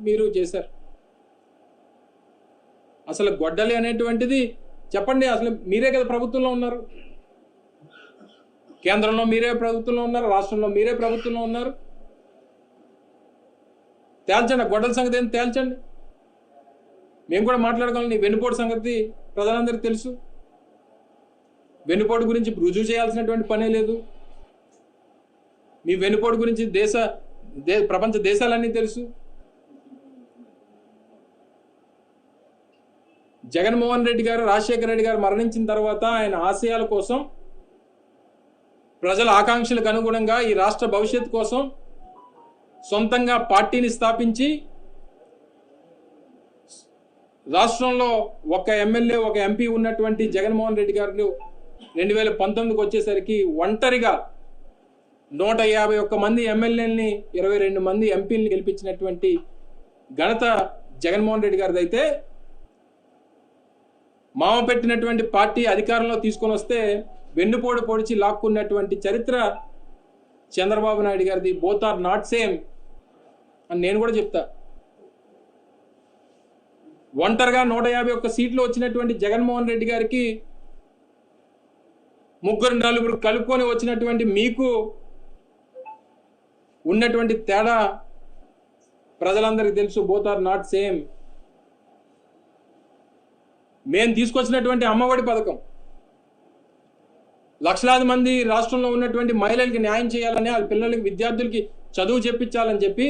మీరు చేశారు. అసలు గొడ్డలి అనేటువంటిది చెప్పండి, అసలు మీరే కదా ప్రభుత్వంలో ఉన్నారు, కేంద్రంలో మీరే ప్రభుత్వంలో ఉన్నారు, రాష్ట్రంలో మీరే ప్రభుత్వంలో ఉన్నారు. తేల్చండి, గొడ్డల సంగతి ఏంటి తేల్చండి. మేము కూడా మాట్లాడగలం. వెన్నుపోటు సంగతి ప్రజలందరికీ తెలుసు. వెన్నుపోటు గురించి రుజువు చేయాల్సినటువంటి పనే లేదు. మీ వెన్నుపోటు గురించి ప్రపంచ దేశాలన్నీ తెలుసు. జగన్మోహన్ రెడ్డి గారు, రాజశేఖర రెడ్డి గారు మరణించిన తర్వాత ఆయన ఆశయాల కోసం, ప్రజల ఆకాంక్షలకు అనుగుణంగా ఈ రాష్ట్ర భవిష్యత్తు కోసం సొంతంగా పార్టీని స్థాపించి రాష్ట్రంలో ఒక ఎమ్మెల్యే ఒక ఎంపీ ఉన్నటువంటి జగన్మోహన్ రెడ్డి గారు 2019కి వచ్చేసరికి ఒంటరిగా 151 మంది ఎమ్మెల్యేలని 22 మంది ఎంపీలని గెలిపించినటువంటి ఘనత జగన్మోహన్ రెడ్డి గారిది. అయితే మామ పెట్టినటువంటి పార్టీ అధికారంలో తీసుకొని వస్తే వెన్నుపోటు పొడిచి లాక్కున్నటువంటి చరిత్ర చంద్రబాబు నాయుడు గారిది. బోత్ ఆర్ నాట్ సేమ్ అని నేను కూడా చెప్తా. ఒంటరిగా 151 సీట్లు వచ్చినటువంటి జగన్మోహన్ రెడ్డి గారికి 3-4 కలుపుకొని వచ్చినటువంటి మీకు ఉన్నటువంటి తేడా ప్రజలందరికీ తెలుసు. Both are not same. మేము తీసుకొచ్చినటువంటి అమ్మఒడి పథకం లక్షలాది మంది రాష్ట్రంలో ఉన్నటువంటి మహిళలకి న్యాయం చేయాలని, వాళ్ళ పిల్లలకి విద్యార్థులకి చదువు చెప్పించాలని చెప్పి